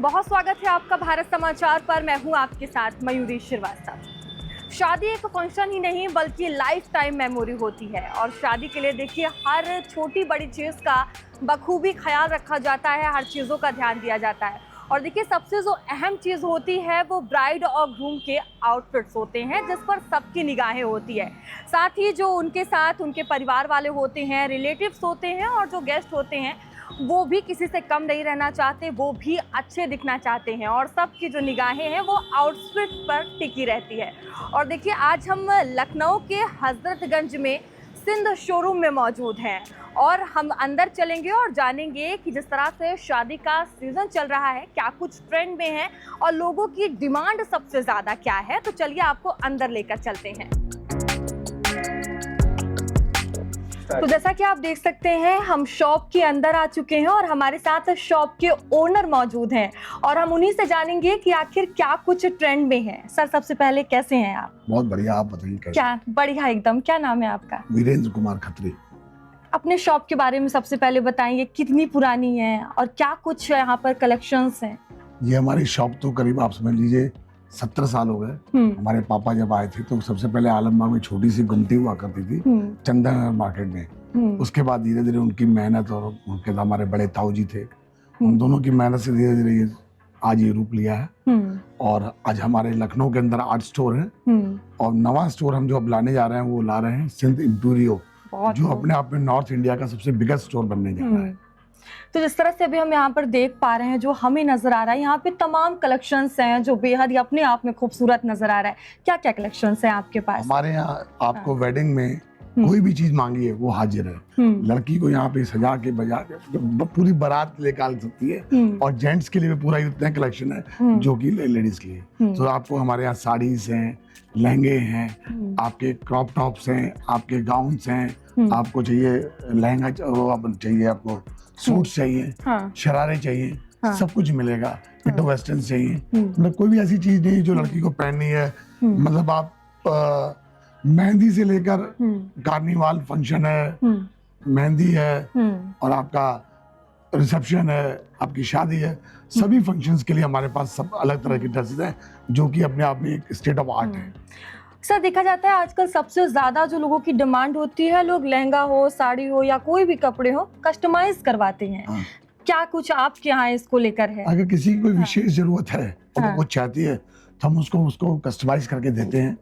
बहुत स्वागत है आपका भारत समाचार पर। मैं हूं आपके साथ मयूरी श्रीवास्तव। शादी एक फंक्शन ही नहीं बल्कि लाइफ टाइम मेमोरी होती है और शादी के लिए देखिए हर छोटी बड़ी चीज़ का बखूबी ख्याल रखा जाता है, हर चीज़ों का ध्यान दिया जाता है। और देखिए सबसे जो अहम चीज़ होती है वो ब्राइड और ग्रूम के आउटफिट्स होते हैं, जिस पर सबकी निगाहें होती है। साथ ही जो उनके साथ उनके परिवार वाले होते हैं, रिलेटिव्स होते हैं और जो गेस्ट होते हैं वो भी किसी से कम नहीं रहना चाहते, वो भी अच्छे दिखना चाहते हैं और सबकी जो निगाहें हैं वो आउटफिट पर टिकी रहती है। और देखिए आज हम लखनऊ के हजरतगंज में सिंध शोरूम में मौजूद हैं और हम अंदर चलेंगे और जानेंगे कि जिस तरह से शादी का सीज़न चल रहा है क्या कुछ ट्रेंड में है और लोगों की डिमांड सबसे ज़्यादा क्या है। तो चलिए आपको अंदर लेकर चलते हैं। तो जैसा कि आप देख सकते हैं हम शॉप के अंदर आ चुके हैं और हमारे साथ शॉप के ओनर मौजूद हैं और हम उन्हीं से जानेंगे कि आखिर क्या कुछ ट्रेंड में है। सर सबसे पहले कैसे हैं आप? बहुत बढ़िया, आप बताइए कैसे? क्या बढ़िया एकदम। क्या नाम है आपका? वीरेंद्र कुमार खत्री। अपने शॉप के बारे में सबसे पहले बताएंगे, कितनी पुरानी है और क्या कुछ यहाँ पर कलेक्शंस हैं? ये हमारी शॉप तो करीब आप समझ लीजिए 70 साल हो गए। हमारे पापा जब आए थे तो सबसे पहले आलमबाग में छोटी सी गुमटी हुआ करती थी चंदन मार्केट में। उसके बाद धीरे धीरे उनकी मेहनत और उनके हमारे बड़े ताऊ जी थे, उन दोनों की मेहनत से धीरे धीरे आज ये रूप लिया है। और आज हमारे लखनऊ के अंदर 8 स्टोर हैं और नवा स्टोर हम जो अब लाने जा रहे हैं वो ला रहे हैं सिंध इम्पीरियो, जो अपने आप में नॉर्थ इंडिया का सबसे बिगेस्ट स्टोर बनने जा रहा है। तो जिस तरह से अभी हम यहाँ पर देख पा रहे हैं, जो हमें नजर आ रहा है यहाँ पे तमाम कलेक्शंस हैं जो बेहद ही अपने आप में खूबसूरत नजर आ रहा है। क्या क्या कलेक्शंस हैं आपके पास? हमारे यहाँ आपको वेडिंग में कोई भी चीज मांगी है वो हाजिर है। लड़की को यहाँ पे सजा के बजा के पूरी बारात लेकर आ सकती है और जेंट्स के लिए भी पूरा इतना कलेक्शन है जो कि लेडीज के लिए। तो आपको हमारे यहाँ साड़ीज हैं, लहंगे हैं, आपके क्रॉप टॉप्स हैं, आपके गाउन्स हैं, आपको चाहिए लहंगा चाहिए, आपको सूट चाहिए, शरारे चाहिए, सब कुछ मिलेगा। इंडो वेस्टर्न चाहिए, मतलब कोई भी ऐसी चीज नहीं जो लड़की को पहननी है। मतलब आप मेहंदी से लेकर कार्निवाल फंक्शन है, मेहंदी है और आपका रिसेप्शन है, आपकी शादी है, सभी फंक्शंस के लिए हमारे पास सब अलग तरह की ड्रेसेस हैं जो कि अपने आप में एक स्टेट ऑफ आर्ट है। सर देखा जाता है आजकल सबसे ज्यादा जो लोगों की डिमांड होती है, लोग लहंगा हो, साड़ी हो या कोई भी कपड़े हो कस्टमाइज करवाते हैं। क्या कुछ आपके यहाँ इसको लेकर है? अगर किसी की कोई विशेष जरूरत है और वो कुछ चाहती है तो हम उसको कस्टमाइज करके देते हैं।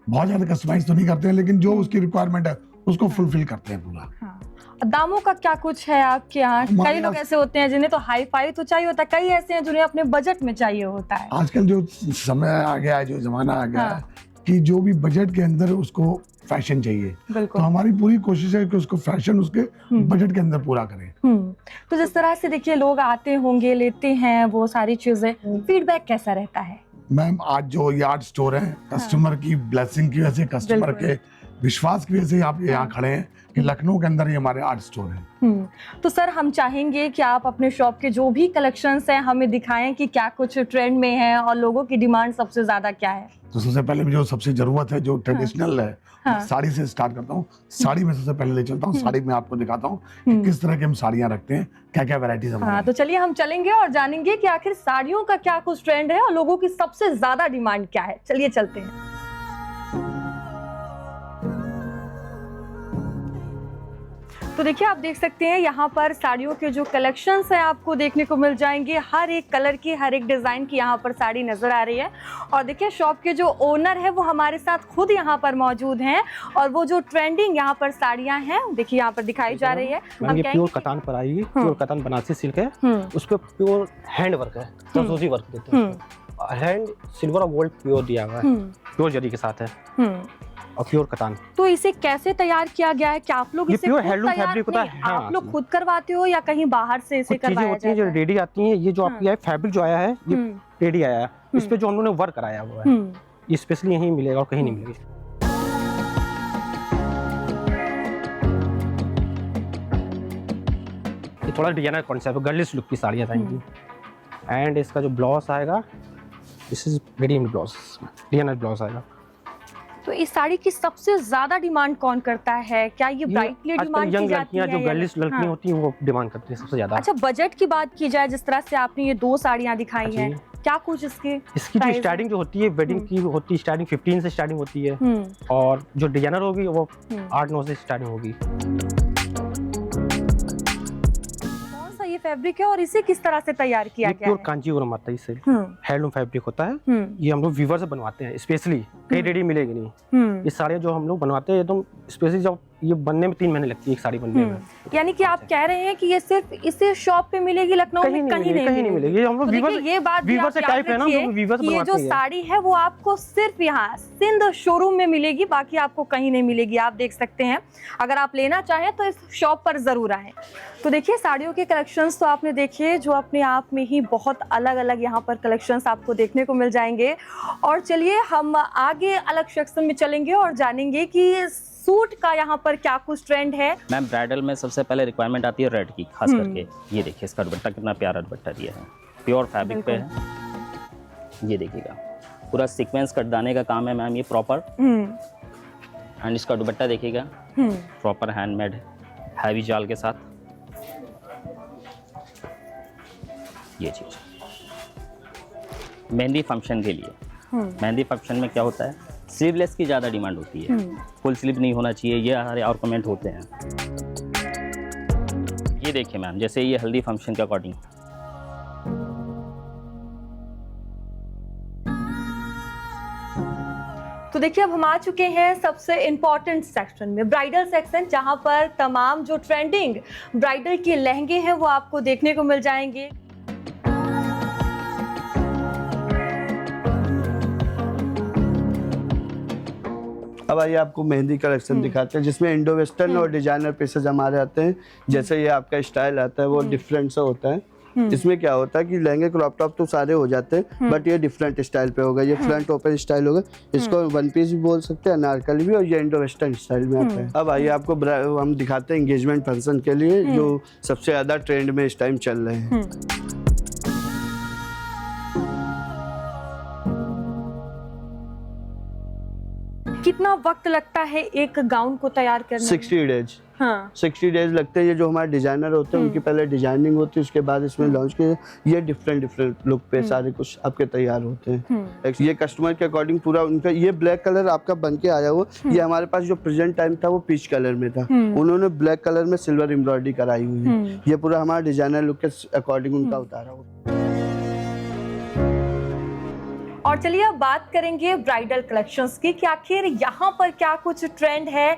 बहुत ज्यादा कस्टमाइज तो नहीं करते हैं, लेकिन जो उसकी रिक्वायरमेंट है उसको फुलफिल करते हैं पूरा। दामों का क्या कुछ है आपके यहाँ? कई लोग ऐसे होते हैं जिन्हें तो हाई फाई तो चाहिए होता है, कई ऐसे हैं जिन्हें अपने बजट में चाहिए होता है। आजकल जो समय आ गया है, जो जमाना आ गया है कि जो भी बजट के अंदर उसको फैशन चाहिए, तो हमारी पूरी कोशिश है कि उसको फैशन उसके बजट के अंदर पूरा करें। तो जिस तरह से देखिए लोग आते होंगे, लेते हैं वो सारी चीजें, फीडबैक कैसा रहता है? मैम आज जो ये 8 स्टोर हैं, कस्टमर की ब्लेसिंग की वजह से, कस्टमर के विश्वास की वजह से आप यहाँ खड़े हैं कि लखनऊ के अंदर ये हमारे 8 स्टोर हैं। तो सर हम चाहेंगे कि आप अपने शॉप के जो भी कलेक्शंस हैं हमें दिखाएं कि क्या कुछ ट्रेंड में है और लोगों की डिमांड सबसे ज्यादा क्या है। तो सबसे पहले जो सबसे जरूरत है, जो ट्रेडिशनल है, साड़ी से स्टार्ट करता हूँ। साड़ी में सबसे पहले ले चलता हूँ। साड़ी में आपको दिखाता हूँ कि किस तरह के हम साड़ियाँ रखते हैं, क्या क्या वैरायटीज हमारे। तो चलिए हम चलेंगे और जानेंगे कि आखिर साड़ियों का क्या कुछ ट्रेंड है और लोगों की सबसे ज्यादा डिमांड क्या है। चलिए चलते हैं। तो देखिए आप देख सकते हैं यहाँ पर साड़ियों के जो कलेक्शंस हैं आपको देखने को मिल जाएंगे। हर एक कलर की, हर एक डिज़ाइन की यहाँ पर साड़ी नज़र आ रही है। और देखिए शॉप के जो ओनर है वो हमारे साथ खुद यहाँ पर मौजूद हैं और वो जो ट्रेंडिंग यहाँ पर साड़ियाँ हैं देखिए यहाँ पर दिखाई जा रही है। हम प्योर कतान पर आएगी, प्योर कतान बनारसी सिल्क है, उस पर प्योर हैंड वर्क है, जरदोजी वर्क देते हैं, हैंड सिल्वर और गोल्ड प्योर दिया हुआ है, प्योर जरी के साथ है और प्योर कतान। तो इसे कैसे तैयार किया गया है? क्या आप लोग इसे प्योर हैंडलूम फैब्रिक होता है? आप लोग खुद करवाते हो या कहीं बाहर से इसे करवाया जाता है? जो रेडी आती है, ये जो आपकी है फैब्रिक जो आया है ये रेडी आया है, इस पे जो हम लोगों ने वर्क कराया हुआ है, ये स्पेशली यहीं मिलेगा और कहीं नहीं मिलेगा। ये थोड़ा डिजाइनर कॉन्सेप्ट, गर्लिश लुक की साड़ियाँ आएंगी। एंड इसका जो ब्लाउज आएगा, this is readymade blouse, designer blouse आएगा। तो इस साड़ी की सबसे ज्यादा डिमांड कौन करता है? क्या ये ब्राइड के लिए डिमांड की यंग जाती लड़कियां है जो या- गर्लिश लड़कियां हाँ। होती हैं वो डिमांड करती हैं सबसे ज्यादा। अच्छा, बजट की बात की जाए, जिस तरह से आपने ये 2 साड़ियां दिखाई जी। हैं, क्या कुछ इसके इसकी जो प्राइस स्टार्टिंग जो होती है वेडिंग की होती है, स्टार्टिंग 15 से स्टार्टिंग होती है, है? और जो डिजाइनर होगी वो हम्म। 8-9 से स्टार्टिंग होगी। कौन सा ये फैब्रिक है और इसे किस तरह से तैयार किया ये गया प्योर है? कांचीपुरम आता है, इससे हम्म, हैंडलूम फैब्रिक होता है। हम्म, ये हम लोग वीवर से बनवाते हैं स्पेशली, कहीं रेडी मिलेगी नहीं। ये साड़ियाँ जो हम लोग बनवाते हैं एकदम स्पेशली, जब ये बनने में 3 महीने लगती है एक साड़ी बनने में। यानी कि आप कह रहे हैं कि ये सिर्फ इसे शॉप पे मिलेगी लखनऊ में? कहीं नहीं मिलेगी। हम लोग तो वीवर देखिए, ये बात भी वीवर आप से याद टाइप है ना, हम रखिए लोग वीवर से कि ये बनवाते जो हैं। साड़ी है वो आपको सिर्फ यहाँ सिंध शोरूम में मिलेगी, बाकी आपको कहीं नहीं मिलेगी। आप देख सकते हैं, अगर आप लेना चाहें तो इस शॉप पर जरूर आएं। तो देखिए, साड़ियों के कलेक्शंस तो आपने देखे, जो अपने आप में ही बहुत अलग अलग यहाँ पर कलेक्शंस आपको देखने को मिल जाएंगे। और चलिए हम आगे अलग सेक्शन में चलेंगे और जानेंगे कि सूट का यहाँ पर क्या कुछ ट्रेंड है। मैम ब्राइडल में सबसे पहले रिक्वायरमेंट आती है रेड की, खास करके ये देखिए इसका दुपट्टा कितना प्यारा दुपट्टा दिया है, प्योर फैब्रिक पे है। ये देखिएगा पूरा सीक्वेंस कटदाने का काम है मैम, ये प्रॉपर। एंड इसका दुपट्टा देखिएगा प्रॉपर हैंडमेड हैवी जाल के साथ। ये चीज मेहंदी फंक्शन के लिए, मेहंदी फंक्शन में क्या होता है, स्लीवलेस की ज़्यादा डिमांड होती है, फुल स्लीव नहीं होना चाहिए, ये सारे और कमेंट होते हैं। ये देखिए मैम, जैसे ये हल्दी फंक्शन के अकॉर्डिंग, तो देखिए, अब हम आ चुके हैं सबसे इम्पोर्टेंट सेक्शन में, ब्राइडल सेक्शन, जहां पर तमाम जो ट्रेंडिंग ब्राइडल के लहंगे हैं वो आपको देखने को मिल जाएंगे। अब आइए आपको मेहंदी कलेक्शन दिखाते हैं, जिसमें इंडो वेस्टर्न और डिजाइनर पीसेज हमारे आते हैं। जैसे ये आपका स्टाइल आता है वो डिफरेंट सा होता है। इसमें क्या होता है कि लहंगे क्रॉप टॉप तो सारे हो जाते हैं, बट ये डिफरेंट स्टाइल पे होगा। ये फ्रंट ओपन स्टाइल होगा, इसको वन पीस भी बोल सकते हैं, अनारकली भी, और ये इंडो वेस्टर्न स्टाइल में आता है। अब आइए आपको हम दिखाते हैं एंगेजमेंट फंक्शन के लिए जो सबसे ज्यादा ट्रेंड में इस टाइम चल रहे हैं। कितना वक्त लगता है एक गाउन को तैयार करने में? 60 डेज। हाँ। 60 डेज लगते हैं। ये जो हमारे डिजाइनर होते हैं उनकी पहले डिजाइनिंग होती है, उसके बाद इसमें लॉन्च किए। ये डिफरेंट लुक पे सारे कुछ आपके तैयार होते हैं। ये कस्टमर के अकॉर्डिंग पूरा उनका, ये ब्लैक कलर आपका बन के आया हुआ, ये हमारे पास जो प्रेजेंट टाइम था वो पीच कलर में था, उन्होंने ब्लैक कलर में सिल्वर एम्ब्रॉयडरी कराई हुई है। ये पूरा हमारा डिजाइनर लुक के अकॉर्डिंग उनका उतारा हुआ। और चलिए अब बात करेंगे ब्राइडल कलेक्शंस की कि आखिर यहाँ पर क्या कुछ ट्रेंड है।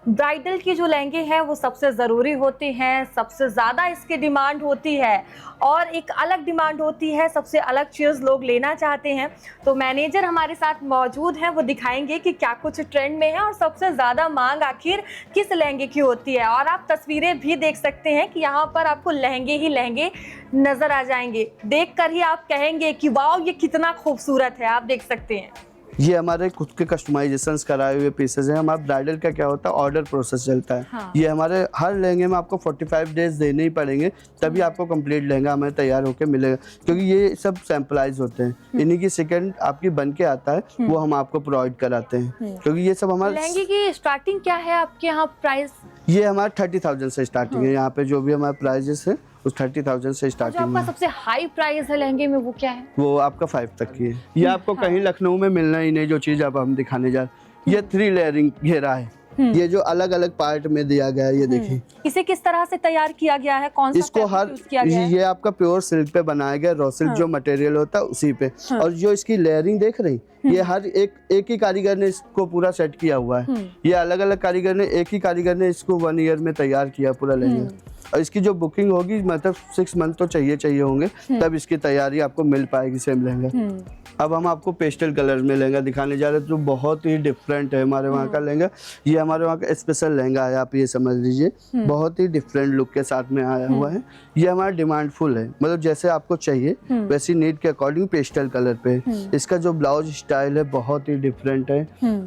ब्राइडल के जो लहंगे हैं वो सबसे ज़रूरी होते हैं, सबसे ज़्यादा इसकी डिमांड होती है, और एक अलग डिमांड होती है, सबसे अलग चीज़ लोग लेना चाहते हैं। तो मैनेजर हमारे साथ मौजूद हैं, वो दिखाएंगे कि क्या कुछ ट्रेंड में है और सबसे ज़्यादा मांग आखिर किस लहंगे की होती है। और आप तस्वीरें भी देख सकते हैं कि यहाँ पर आपको लहंगे ही लहंगे नज़र आ जाएंगे, देख कर ही आप कहेंगे कि वाह ये कितना खूबसूरत है। आप देख सकते हैं ये हमारे खुद के कस्टमाइजेशंस कराए हुए पीसेज हैं। हमारा ब्राइडल का क्या होता है, ऑर्डर प्रोसेस चलता है। हाँ। ये हमारे हर लहंगे में आपको 45 डेज देने ही पड़ेंगे, तभी आपको कंप्लीट लहंगा हमें तैयार होकर मिलेगा, क्योंकि ये सब सैम्पलाइज होते हैं। इन्हीं की सेकंड आपकी बन के आता है वो हम आपको प्रोवाइड कराते हैं, क्योंकि ये सब हमारे लहंगे की स्टार्टिंग क्या है आपके यहाँ प्राइस? ये हमारा 30,000 से स्टार्टिंग है। यहाँ पे जो भी हमारे प्राइजेस है उस 30,000 से जो स्टार्टिंग आपका है। सबसे हाई प्राइस है लहंगे में वो क्या है? वो आपका 5 तक की है। ये आपको कहीं लखनऊ में मिलना ही नहीं, जो चीज़ अब हम दिखाने जा रहे हैं। ये 3 लेयरिंग घेरा है, ये जो अलग अलग पार्ट में दिया गया है, ये देखिए। इसे किस तरह से तैयार किया गया है? कौन सा इसको fabric हर use किया गया है? ये आपका प्योर सिल्क पे बनाया गया, रॉ सिल्क जो मटेरियल होता है उसी पे। और जो इसकी लेयरिंग देख रही, ये हर एक ही कारीगर ने इसको पूरा सेट किया हुआ है। ये अलग अलग कारीगर ने, एक ही कारीगर ने इसको 1 ईयर में तैयार किया पूरा लहंगा। और इसकी जो बुकिंग होगी, मतलब 6 मंथ तो चाहिए होंगे, तब इसकी तैयारी आपको मिल पाएगी सेम लहंगा। अब हम आपको पेस्टल कलर में लहंगा दिखाने जा रहे हैं, जो बहुत ही डिफरेंट है हमारे वहाँ का लहंगा। ये हमारे वहाँ का स्पेशल लहंगा है, आप ये समझ लीजिए। बहुत ही डिफरेंट लुक के साथ में आया हुआ है। ये हमारा डिमांडफुल है, मतलब जैसे आपको चाहिए वैसी नीड के अकॉर्डिंग पेस्टल कलर पे। इसका जो ब्लाउज स्टाइल है बहुत ही डिफरेंट है।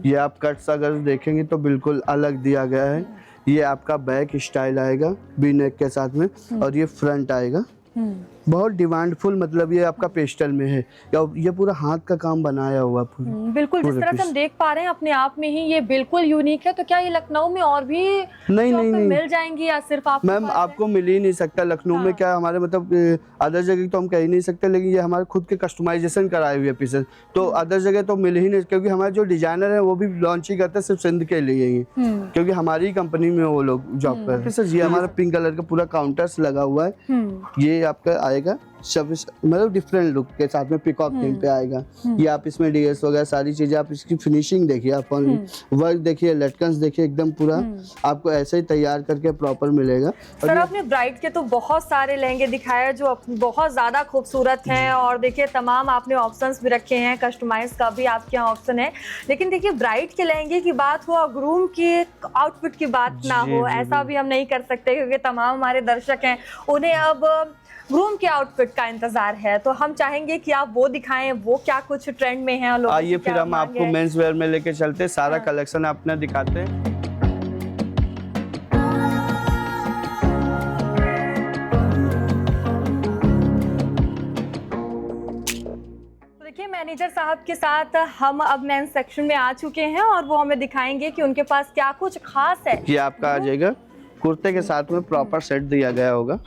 ये आप कट्स अगर देखेंगे तो बिल्कुल अलग दिया गया है। ये आपका बैक स्टाइल आएगा वी नेक के साथ में, और ये फ्रंट आएगा। बहुत डिमांडफुल, मतलब ये आपका पेस्टल में है, ये पूरा हाथ का काम बनाया हुआ पूरा। बिल्कुल, जिस पूरे तरह से हम piece। देख पा रहे हैं अपने आप में ही ये बिल्कुल यूनिक है। तो क्या ये लखनऊ में और भी नहीं, शॉप नहीं, पे नहीं। मिल जाएंगी या सिर्फ आपके मैम पास है? आपको मिल ही नहीं सकता लखनऊ हाँ। में, क्या हमारे मतलब अदर जगह तो हम कह ही नहीं सकते, लेकिन ये हमारे खुद के कस्टमाइजेशन कराए हुए पीसेस, तो अदर जगह तो मिल ही नहीं, क्योंकि हमारे जो डिजाइनर है वो भी लॉन्च ही करते हैं सिर्फ सिंध के लिए ही, क्योंकि हमारी कंपनी में वो लोग जॉब कर रहे हैं। सर ये हमारा पिंक कलर का पूरा काउंटर्स लगा हुआ है, ये आपका आएगा सब मतलब डिफरेंट लुक के साथ में पिकॉक थीम पे आएगा। ये आप इसमें डीएस वगैरह सारी चीजें, आप इसकी फिनिशिंग देखिए, आप वर्क देखिए, लटकन्स देखिए, एकदम पूरा आपको ऐसे ही तैयार करके प्रॉपर मिलेगा। और सर आपने ब्राइड के तो बहुत सारे लहंगे दिखाए जो बहुत ज़्यादा खूबसूरत हैं, और देखिए तमाम आपने ऑप्शंस भी रखे हैं, कस्टमाइज का भी आपके यहाँ ऑप्शन है। लेकिन देखिए ब्राइड के लहंगे की बात हो और ग्रूम के आउटफिट की बात ना हो, ऐसा भी हम नहीं कर सकते, क्योंकि तमाम हमारे दर्शक हैं उन्हें अब ग्रूम के आउटफिट का इंतजार है। तो हम चाहेंगे कि आप वो दिखाएं, वो क्या कुछ ट्रेंड में है। आइए फिर हम आपको मेंस वेयर में लेके चलते हैं, सारा कलेक्शन अपना दिखाते हैं। देखिए मैनेजर साहब के साथ हम अब मेंस सेक्शन में आ चुके हैं और वो हमें दिखाएंगे कि उनके पास क्या कुछ खास है। ये आपका आ जाएगा कुर्ते के साथ में प्रॉपर सेट दिया गया होगा,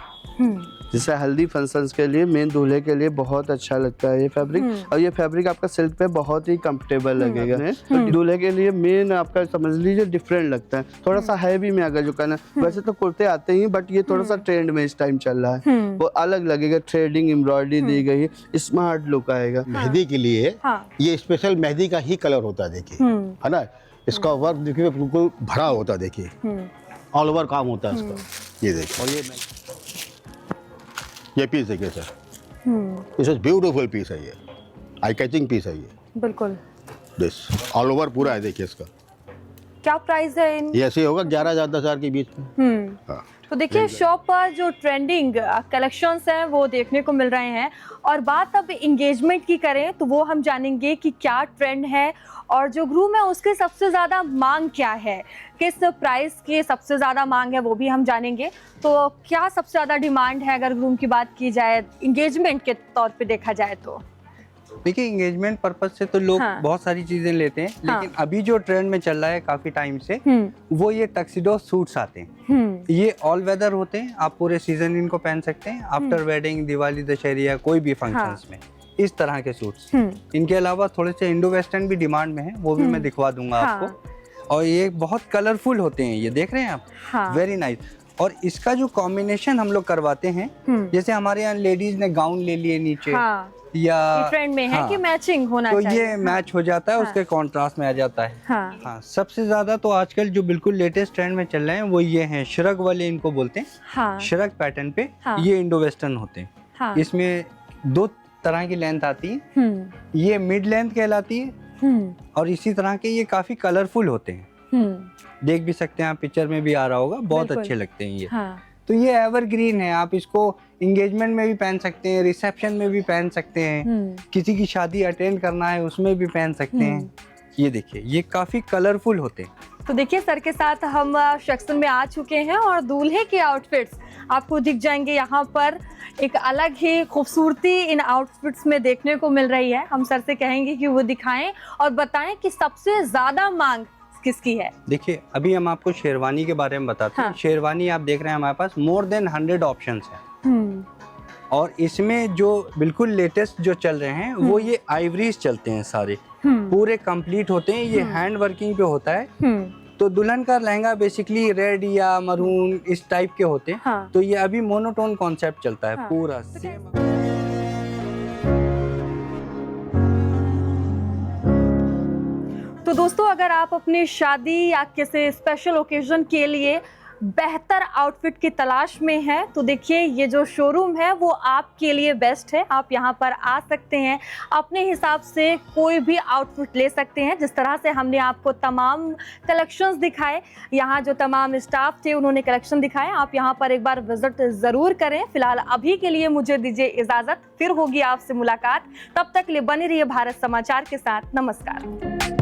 जैसे हल्दी फंक्शंस के लिए, मेन दूल्हे के लिए बहुत अच्छा लगता है ये फैब्रिक। और ये फैब्रिक आपका सिल्क पे बहुत ही कंफर्टेबल लगेगा। दूल्हे के लिए मेन आपका समझ लीजिए डिफरेंट लगता है, थोड़ा सा हैवी में अगर जो करना, वैसे तो कुर्ते आते ही, बट ये थोड़ा सा ट्रेंड में इस टाइम चल रहा है, वो अलग लगेगा, थ्रेडिंग एम्ब्रॉयडरी दी गई है, स्मार्ट लुक आएगा। मेहंदी के लिए ये स्पेशल मेहंदी का ही कलर होता है, देखिए है ना, इसका वर्क देखिए बिल्कुल भरा होता है, देखिए ऑल ओवर काम होता है इसका। ये देखिए, और ये पीस देखिए सर, इट्स ब्यूटीफुल पीस है, ये आई कैचिंग पीस है, ये बिल्कुल दिस ऑल ओवर पूरा है, देखिए इसका क्या प्राइस है इन? ये ऐसे होगा 11,000-10,000 के बीच में। हाँ। तो देखिए शॉप पर जो ट्रेंडिंग कलेक्शंस हैं वो देखने को मिल रहे हैं। और बात अब इंगेजमेंट की करें तो वो हम जानेंगे कि क्या ट्रेंड है और जो ग्रूम है उसके सबसे ज़्यादा मांग क्या है, किस प्राइस की सबसे ज़्यादा मांग है वो भी हम जानेंगे। तो क्या सबसे ज़्यादा डिमांड है अगर ग्रूम की बात की जाए इंगेजमेंट के तौर पे देखा जाए तो? देखिए एंगेजमेंट पर्पज से तो लोग बहुत सारी चीजें लेते हैं, लेकिन अभी जो ट्रेंड में चल रहा है काफी टाइम से, वो ये टक्सिडो सूट्स आते हैं। ये ऑल वेदर होते हैं, आप पूरे सीजन इनको पहन सकते हैं, आफ्टर वेडिंग, दिवाली, दशहरी या कोई भी फंक्शंस में इस तरह के सूट्स। इनके अलावा थोड़े से इंडो वेस्टर्न भी डिमांड में है, वो भी मैं दिखवा दूंगा आपको। और ये बहुत कलरफुल होते हैं, ये देख रहे हैं आप, वेरी नाइस। और इसका जो कॉम्बिनेशन हम लोग करवाते हैं, जैसे हमारे यहाँ लेडीज ने गाउन ले लिए नीचे, या ट्रेंड में है कि मैचिंग होना तो चाहिए, ये मैच हो जाता है, उसके कॉन्ट्रास्ट में आ जाता है। हाँ, सबसे ज्यादा तो आजकल जो बिल्कुल लेटेस्ट ट्रेंड में चल रहे हैं वो ये हैं श्रग वाले, इनको बोलते हैं। श्रग पैटर्न पे ये इंडो वेस्टर्न होते हैं। इसमें 2 तरह की लेंथ आती है, ये मिड लेंथ कहलाती है, और इसी तरह के ये काफी कलरफुल होते हैं, देख भी सकते हैं आप, पिक्चर में भी आ रहा होगा, बहुत अच्छे लगते हैं ये। तो ये एवरग्रीन है, आप इसको इंगेजमेंट में भी पहन सकते हैं, रिसेप्शन में भी पहन सकते हैं, किसी की शादी अटेंड करना है उसमें भी पहन सकते हैं। ये देखिए, ये काफी कलरफुल होते हैं। तो देखिए सर के साथ हम सेक्शन में आ चुके हैं और दूल्हे के आउटफिट्स आपको दिख जाएंगे यहाँ पर। एक अलग ही खूबसूरती इन आउटफिट्स में देखने को मिल रही है। हम सर से कहेंगे कि वो दिखाएं और बताएं कि सबसे ज्यादा मांग किसकी है। देखिए अभी हम आपको शेरवानी के बारे में बताते हैं। शेरवानी आप देख रहे हैं हमारे पास मोर देन 100 ऑप्शंस हैं, और इसमें जो बिल्कुल लेटेस्ट जो चल रहे हैं वो ये आइवरीज चलते हैं, सारे पूरे कंप्लीट होते हैं, ये हैंड वर्किंग पे होता है। तो दुल्हन का लहंगा बेसिकली रेड या मरून इस टाइप के होते हैं। तो ये अभी मोनोटोन कॉन्सेप्ट चलता है पूरा सेम। तो दोस्तों अगर आप अपनी शादी या किसी स्पेशल ओकेजन के लिए बेहतर आउटफिट की तलाश में है तो देखिए ये जो शोरूम है वो आपके लिए बेस्ट है। आप यहाँ पर आ सकते हैं, अपने हिसाब से कोई भी आउटफिट ले सकते हैं। जिस तरह से हमने आपको तमाम कलेक्शंस दिखाए, यहाँ जो तमाम स्टाफ थे उन्होंने कलेक्शन दिखाए, आप यहाँ पर एक बार विजिट ज़रूर करें। फिलहाल अभी के लिए मुझे दीजिए इजाज़त, फिर होगी आपसे मुलाकात। तब तक लिए बने रहिए भारत समाचार के साथ। नमस्कार।